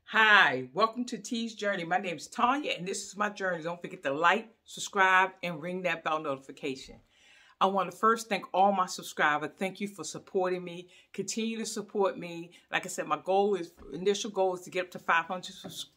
Hi, welcome to T's Journey. My name is Tanya and this is my journey. Don't forget to like, subscribe, and ring that bell notification. I want to first thank all my subscribers. Thank you for supporting me. Continue to support me. Like I said, my initial goal is to get up to 500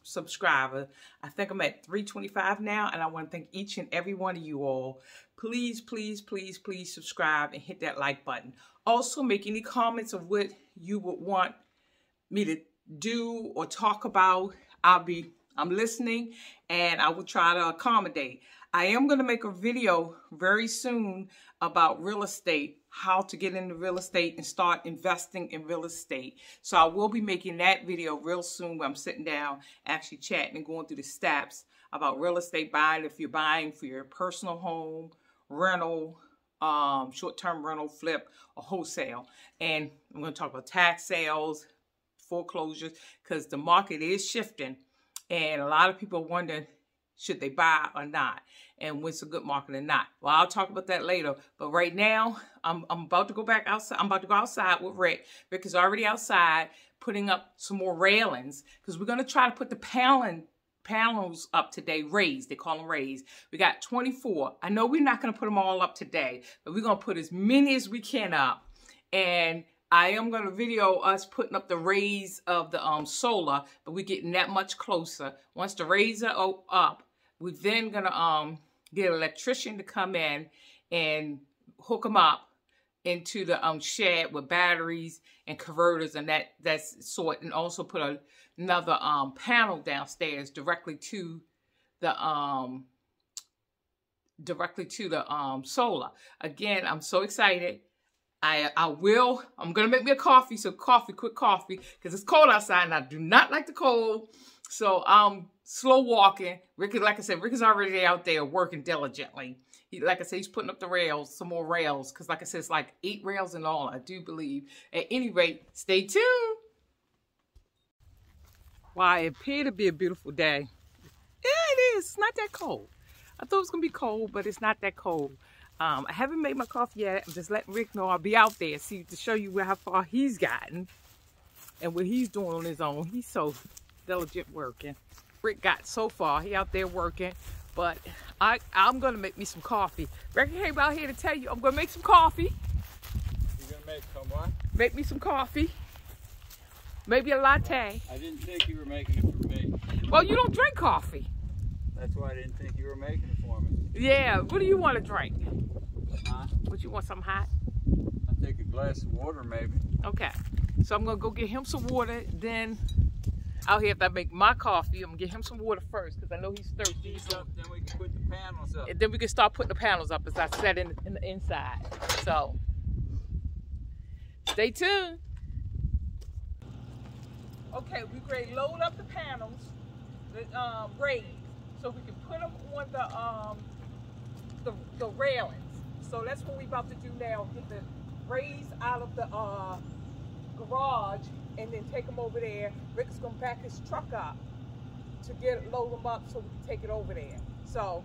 subscribers. I think I'm at 325 now, and I want to thank each and every one of you all. Please, please, please, please subscribe and hit that like button. Also, make any comments of what you would want me to do or talk about. I'm listening and I will try to accommodate. I am going to make a video very soon about real estate, how to get into real estate and start investing in real estate. So I will be making that video real soon where I'm sitting down actually chatting and going through the steps about real estate buying, if you're buying for your personal home, rental, short-term rental, flip, or wholesale. And I'm going to talk about tax sales, foreclosures, because the market is shifting and a lot of people are wondering should they buy or not and what's a good market or not. Well, I'll talk about that later, but right now I'm about to go back outside. I'm about to go outside with Rick. Rick is already outside putting up some more railings because we're going to try to put the panels up today, raised. They call them raised. We got 24. I know we're not going to put them all up today, but we're going to put as many as we can up. And I am going to video us putting up the rays of the solar, but we're getting that much closer. Once the rays are up, we're then going to get an electrician to come in and hook them up into the shed with batteries and converters and that's sort, and also put another panel downstairs directly to the solar. Again, I'm so excited. I'm going to make me a coffee. So quick coffee, because it's cold outside and I do not like the cold. So I'm slow walking. Rick, like I said, Rick is already out there working diligently. Like I said, he's putting up the rails, some more rails. Because like I said, it's like 8 rails in all, I do believe. At any rate, stay tuned. Why, it appeared to be a beautiful day. Yeah, it is. It's not that cold. I thought it was going to be cold, but it's not that cold. I haven't made my coffee yet. I'm just letting Rick know I'll be out there to show you how far he's gotten and what he's doing on his own. He's so diligent working. Rick got so far. He out there working, but I'm going to make me some coffee. Rick came out here to tell you I'm going to make some coffee. You're going to make some what? Make me some coffee. Maybe a latte. I didn't think you were making it for me. Well, you don't drink coffee. That's why I didn't think you were making it for me. Yeah, what do you want to drink? Huh? What, you want something hot? I'll take a glass of water maybe. Okay, so I'm going to go get him some water, then out here after I make my coffee, I'm going to get him some water first because I know he's thirsty. So then we can put the panels up. And then we can start putting the panels up as I said in the inside. So, stay tuned. Okay, we're going to load up the panels, the raised, so we can put them on the railings. So that's what we're about to do now. Get the rays out of the garage and then take them over there. Rick's gonna back his truck up to load them up so we can take it over there. So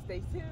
stay tuned.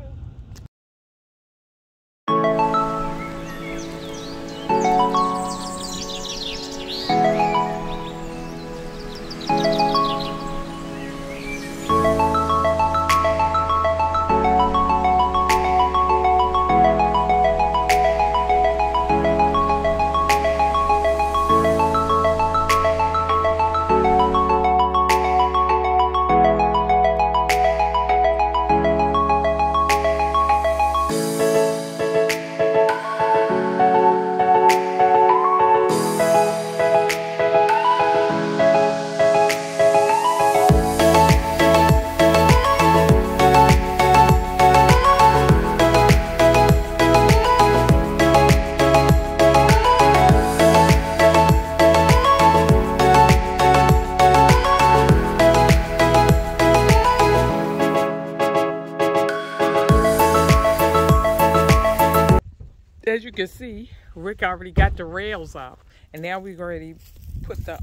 As you can see, Rick already got the rails up, and now we've already put the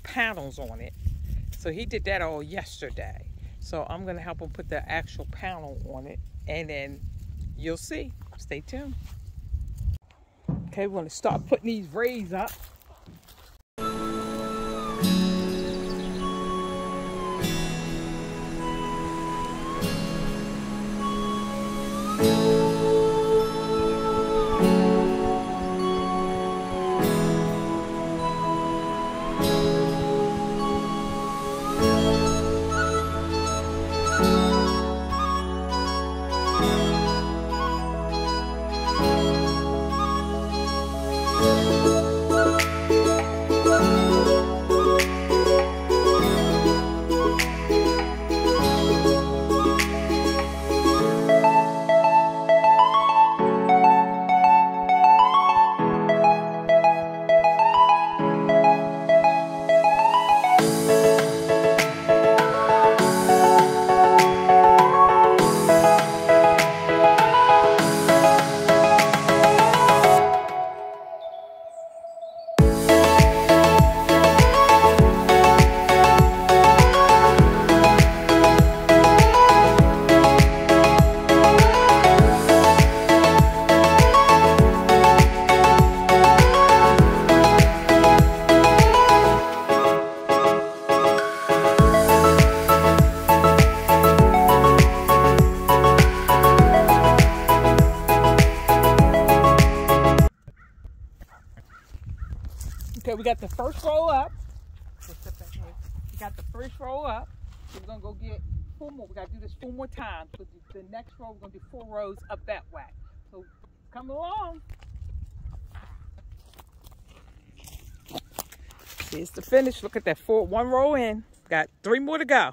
panels on it. So he did that all yesterday. So I'm going to help him put the actual panel on it, and then you'll see. Stay tuned. Okay, we're going to start putting these rays up. got the first row up. We got the first row up. So we're gonna go get 4 more. We gotta do this 4 more times. So the next row, we're gonna do 4 rows up that way. So come along. Here's the finish. Look at that 1 row in. Got 3 more to go.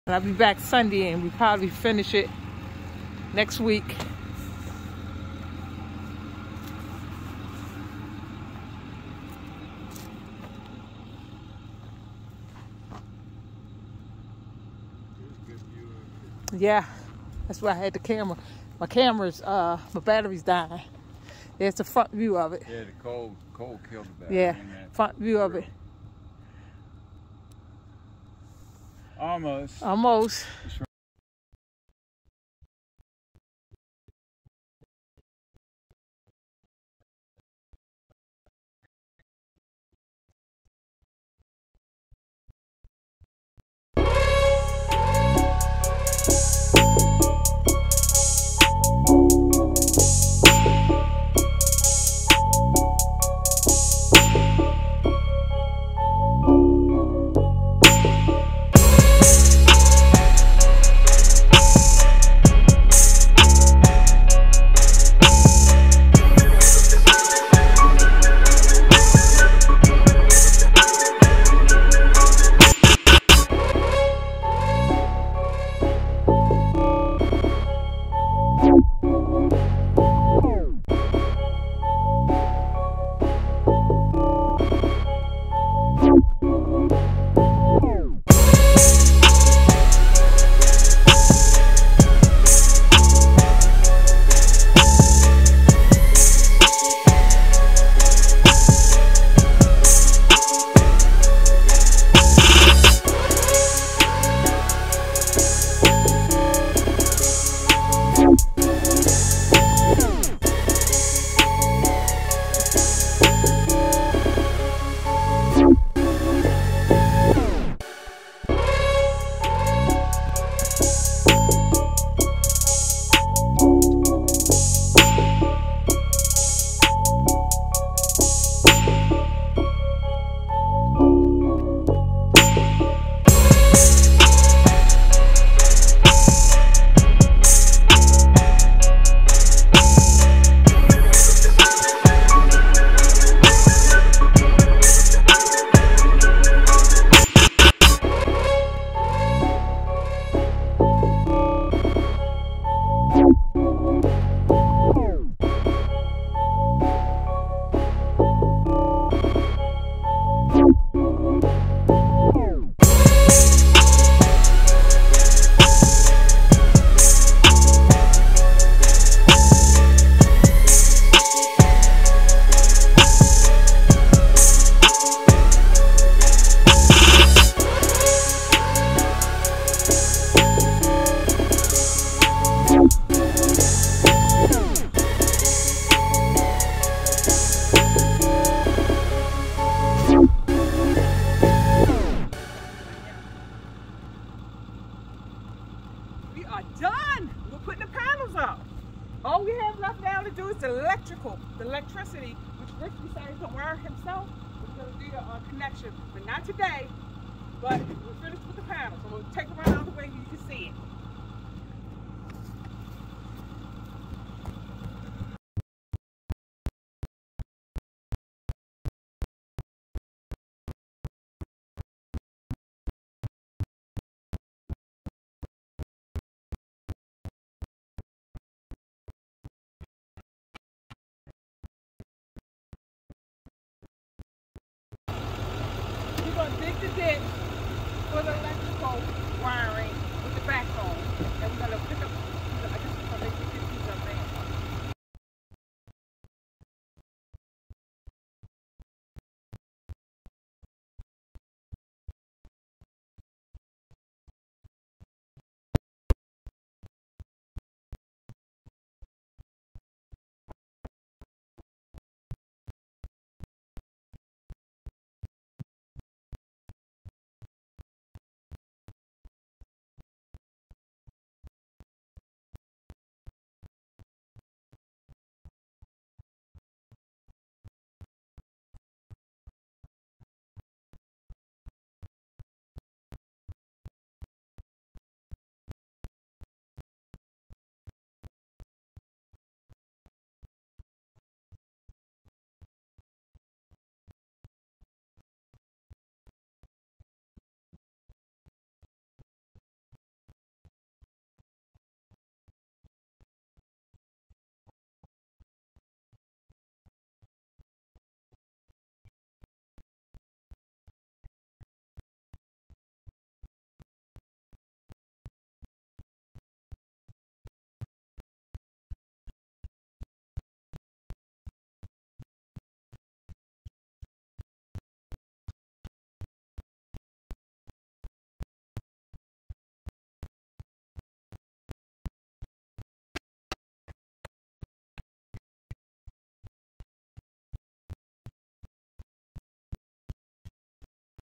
And I'll be back Sunday and we probably finish it next week. Yeah, that's why I had the camera. My camera's, my battery's dying. There's the front view of it. Yeah, the cold killed the battery. Yeah, front view of it. Almost. Almost. we are done. We're putting the panels up. All we have left now to do is the electricity, which Rick decided to wire himself. We're going to do the connection, but not today. But we're finished with the panels. I'm going to take them right out of the way so you can see it. We're going to dig the ditch for the electrical wiring with the backbone, and we're going to pick up